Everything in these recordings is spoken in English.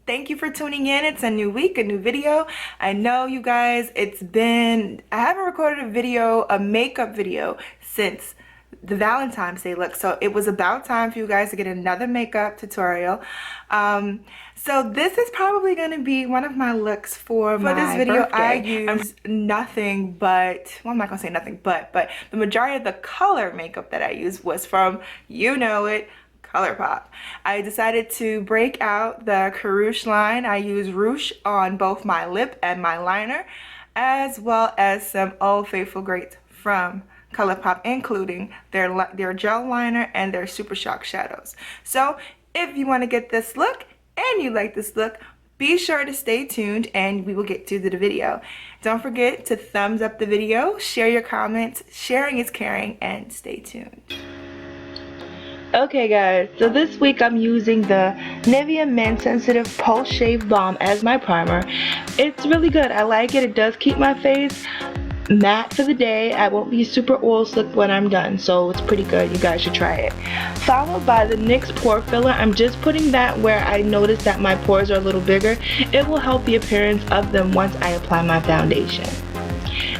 Thank you for tuning in. It's a new week, a new video. I know you guys, I haven't recorded a makeup video since the Valentine's Day look, so it was about time for you guys to get another makeup tutorial. So this is probably going to be one of my looks for this video birthday. I used nothing but, well, I'm not gonna say nothing but the majority of the color makeup that I used was from, you know it, ColourPopped. I decided to break out the Rouge line. I use rouge on both my lip and my liner, as well as some Old Faithful Greats from ColourPopped, including their gel liner and their Super Shock shadows. So if you want to get this look and you like this look, be sure to stay tuned and we will get to the video. Don't forget to thumbs up the video, share your comments. Sharing is caring, and stay tuned. Okay guys, so this week I'm using the Nivea Men Sensitive Pulse Shave Balm as my primer. It's really good. I like it. It does keep my face matte for the day. I won't be super oil slick when I'm done, so it's pretty good. You guys should try it. Followed by the NYX Pore Filler. I'm just putting that where I notice that my pores are a little bigger. It will help the appearance of them once I apply my foundation.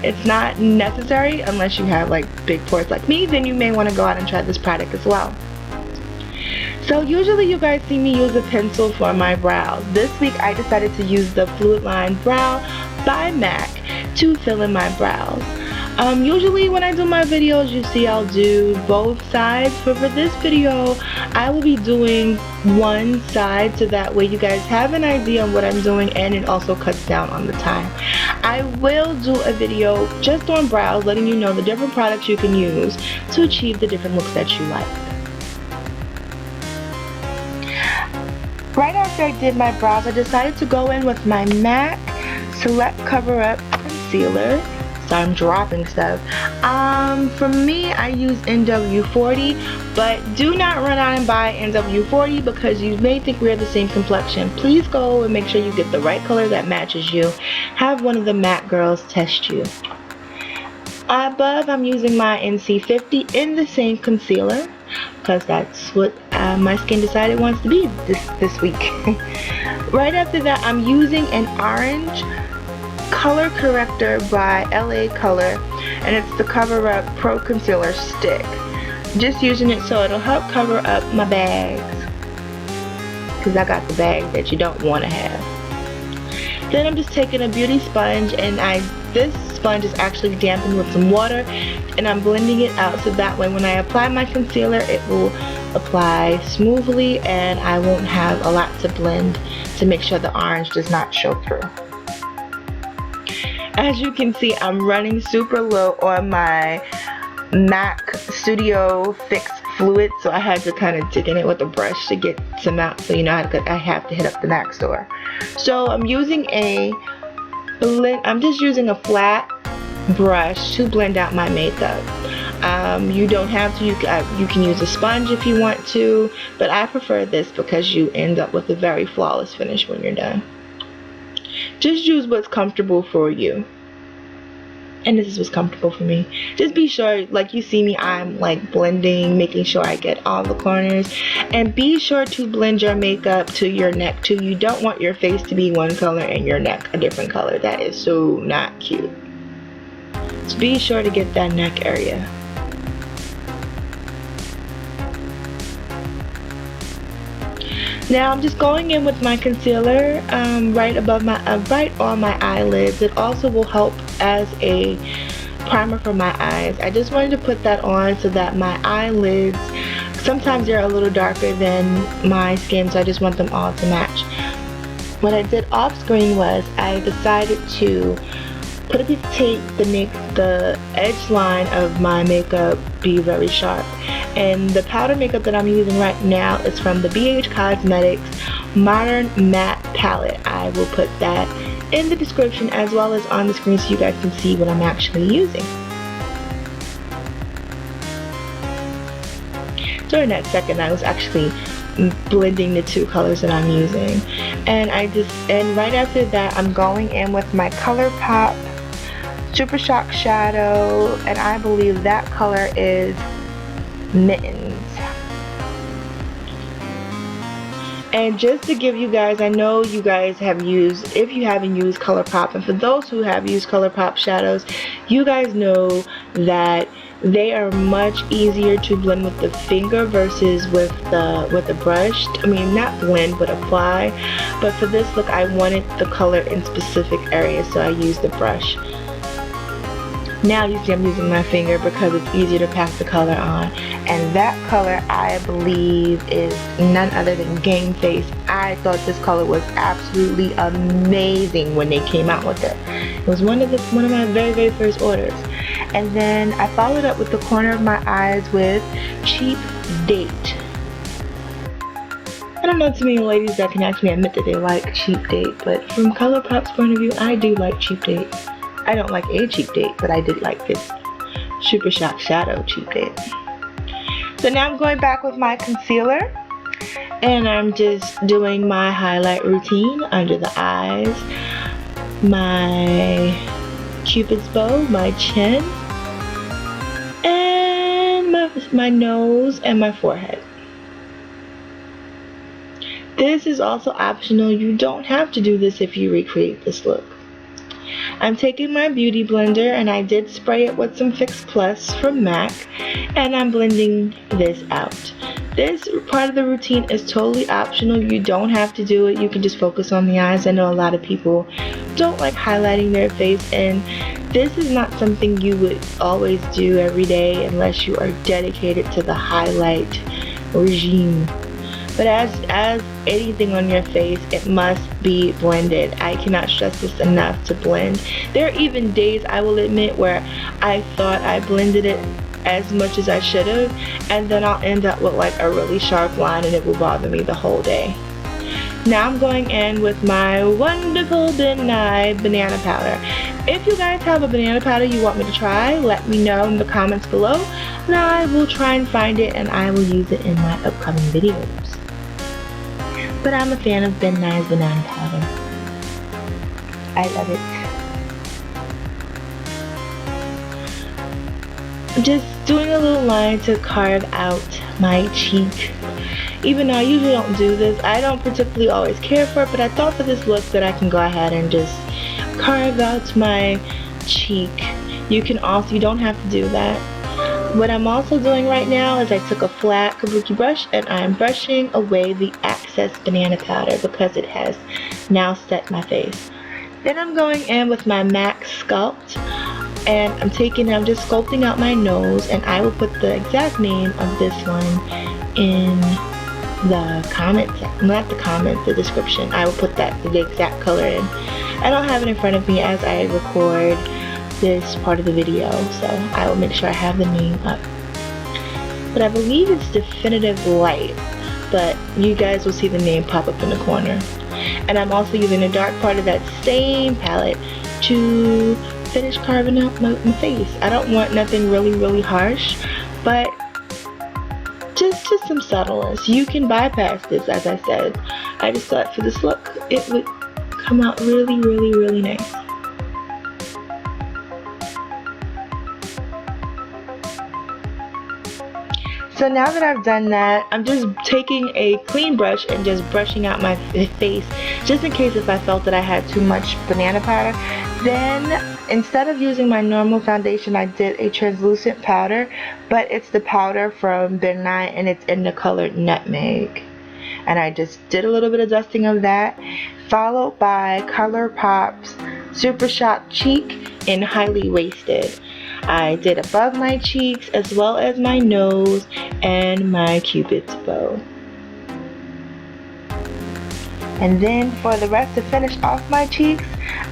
It's not necessary unless you have like big pores like me, then you may want to go out and try this product as well. So usually you guys see me use a pencil for my brows. This week I decided to use the Fluid Line Brow by MAC to fill in my brows. Usually when I do my videos, you see I'll do both sides, but for this video I will be doing one side so that way you guys have an idea on what I'm doing, and it also cuts down on the time. I will do a video just on brows, letting you know the different products you can use to achieve the different looks that you like. Right after I did my brows, I decided to go in with my MAC Select Cover Up Concealer. So I'm dropping stuff. For me, I use NW40, but do not run out and buy NW40 because you may think we're the same complexion. Please go and make sure you get the right color that matches you. Have one of the MAC girls test you. Above, I'm using my NC50 in the same concealer, because that's what my skin decided it wants to be this week. Right after that, I'm using an orange color corrector by LA Color, and it's the Cover Up Pro Concealer Stick. Just using it so it'll help cover up my bags, because I got the bag that you don't want to have. Then I'm just taking a beauty sponge, and this sponge is actually dampened with some water, and I'm blending it out so that way when I apply my concealer it will apply smoothly and I won't have a lot to blend to make sure the orange does not show through. As you can see, I'm running super low on my MAC Studio Fix fluid, so I had to kind of dig in it with a brush to get some out, so you know I have to hit up the MAC store. So I'm using I'm just using a flat brush to blend out my makeup. You don't have to, you can use a sponge if you want to, but I prefer this because you end up with a very flawless finish when you're done. Just use what's comfortable for you. And this is what's comfortable for me. Just be sure, like you see me, I'm like blending, making sure I get all the corners. And be sure to blend your makeup to your neck too. You don't want your face to be one color and your neck a different color. That is so not cute. So be sure to get that neck area. Now I'm just going in with my concealer right on my eyelids. It also will help as a primer for my eyes. I just wanted to put that on so that my eyelids, sometimes they're a little darker than my skin, so I just want them all to match. What I did off screen was I decided to put a piece of tape to make the edge line of my makeup be very sharp. And the powder makeup that I'm using right now is from the BH Cosmetics Modern Matte Palette. I will put that in the description as well as on the screen so you guys can see what I'm actually using. During that second, I was actually blending the two colors that I'm using. And right after that, I'm going in with my ColourPopped Super Shock shadow, and I believe that color is Mittens. And just to give you guys, I know you guys have used, if you haven't used ColourPopped, and for those who have used ColourPopped shadows, you guys know that they are much easier to blend with the finger versus with the brush. I mean, not blend, but apply. But for this look, I wanted the color in specific areas, so I used the brush. Now you see I'm using my finger because it's easier to pack the color on. And that color, I believe, is none other than Game Face. I thought this color was absolutely amazing when they came out with it. It was one of my very first orders. And then I followed up with the corner of my eyes with Cheap Date. I don't know too many ladies that can actually admit that they like Cheap Date, but from ColourPopped's point of view, I do like Cheap Date. I don't like a Cheap Date, but I did like this Super Shock Shadow Cheap Date. So now I'm going back with my concealer, and I'm just doing my highlight routine under the eyes, my Cupid's bow, my chin, and my nose and my forehead. This is also optional. You don't have to do this if you recreate this look. I'm taking my beauty blender, and I did spray it with some Fix Plus from MAC, and I'm blending this out. This part of the routine is totally optional. You don't have to do it. You can just focus on the eyes. I know a lot of people don't like highlighting their face, and this is not something you would always do every day unless you are dedicated to the highlight regime. But as anything on your face, it must be blended. I cannot stress this enough to blend. There are even days, I will admit, where I thought I blended it as much as I should have, and then I'll end up with like a really sharp line, and it will bother me the whole day. Now I'm going in with my wonderful MeiMei banana powder. If you guys have a banana powder you want me to try, let me know in the comments below, and I will try and find it, and I will use it in my upcoming videos. But I'm a fan of MeiMei's banana powder. I love it. Just doing a little line to carve out my cheek. Even though I usually don't do this, I don't particularly always care for it, but I thought for this look that I can go ahead and just carve out my cheek. You don't have to do that. What I'm also doing right now is I took a flat kabuki brush, and I'm brushing away the excess banana powder because it has now set my face. Then I'm going in with my MAC Sculpt, and I'm just sculpting out my nose, and I will put the exact name of this one in the description. I will put the exact color in. I don't have it in front of me as I record this part of the video, so I will make sure I have the name up. But I believe it's Definitive Light, but you guys will see the name pop up in the corner. And I'm also using the dark part of that same palette to finish carving out my face. I don't want nothing really harsh, but just some subtleness. You can bypass this, as I said. I just thought for this look it would come out really nice. So now that I've done that, I'm just taking a clean brush and just brushing out my face, just in case if I felt that I had too much banana powder. Then instead of using my normal foundation, I did a translucent powder, but it's the powder from MeiMei, and it's in the color Nutmeg. And I just did a little bit of dusting of that, followed by ColourPopped's Super Shock Cheek in Highly Wasted. I did above my cheeks as well as my nose and my Cupid's bow. And then for the rest to finish off my cheeks,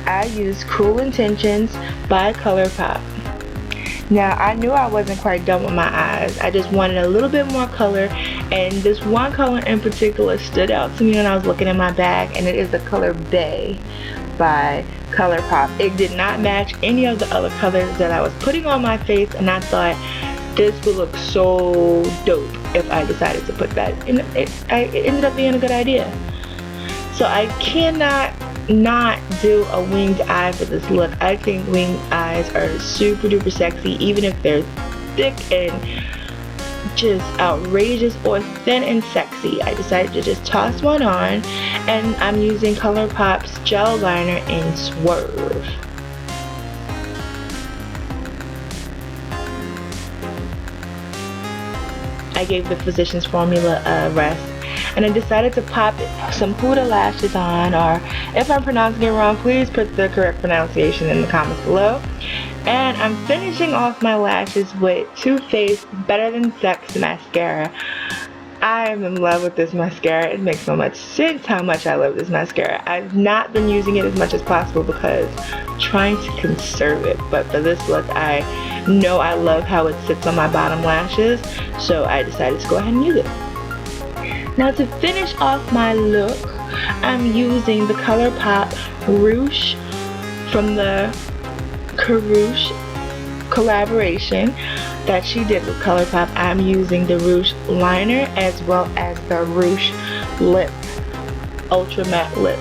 I used Cruel Intentions by ColourPopped. Now I knew I wasn't quite done with my eyes. I just wanted a little bit more color, and this one color in particular stood out to me when I was looking in my bag, and it is the color Bay by ColourPopped. It did not match any of the other colors that I was putting on my face, and I thought this would look so dope if I decided to put that, and it ended up being a good idea. So I cannot not do a winged eye for this look. I think winged eyes are super duper sexy, even if they're thick and just outrageous or thin and sexy, I decided to just toss one on, and I'm using ColourPopped's gel liner in Swerve. I gave the Physicians Formula a rest, and I decided to pop some Huda lashes on, or if I'm pronouncing it wrong, please put the correct pronunciation in the comments below. And I'm finishing off my lashes with Too Faced Better Than Sex mascara. I am in love with this mascara. It makes so much sense how much I love this mascara. I've not been using it as much as possible because I'm trying to conserve it, but for this look I know I love how it sits on my bottom lashes, so I decided to go ahead and use it. Now to finish off my look, I'm using the ColourPopped Rouge from the Carouge collaboration that she did with ColourPopped. I'm using the Rouge liner as well as the Rouge lip, ultra matte lip.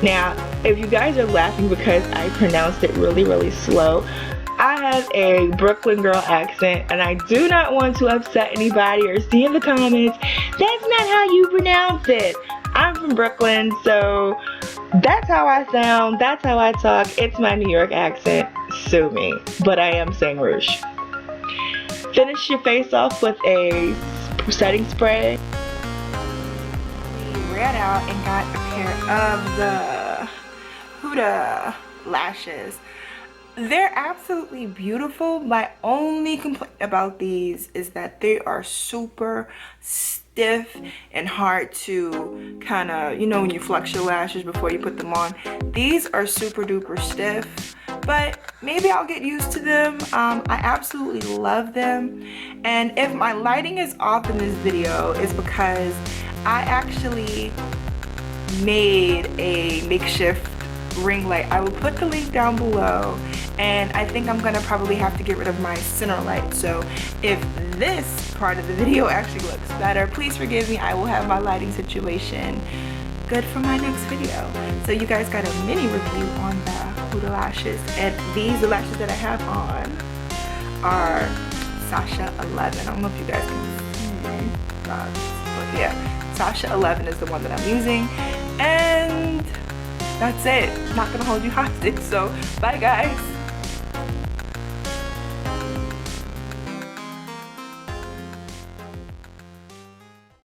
Now if you guys are laughing because I pronounced it really slow, I have a Brooklyn girl accent, and I do not want to upset anybody or see in the comments, that's not how you pronounce it. I'm from Brooklyn, so that's how I sound, that's how I talk. It's my New York accent, sue me. But I am saying Rouge. Finish your face off with a setting spray. We ran out and got a pair of the Huda lashes. They're absolutely beautiful. My only complaint about these is that they are super stiff and hard to kind of, you know, when you flex your lashes before you put them on. These are super duper stiff, but maybe I'll get used to them. I absolutely love them. And if my lighting is off in this video, it's because I actually made a makeshift ring light. I will put the link down below, and I think I'm gonna probably have to get rid of my center light. So if this part of the video actually looks better, please forgive me. I will have my lighting situation good for my next video. So you guys got a mini review on the Huda lashes, and the lashes that I have on are Sasha 11. I don't know if you guys can see that, but yeah, Sasha 11 is the one that I'm using, and that's it. I'm not gonna hold you hostage, so bye guys.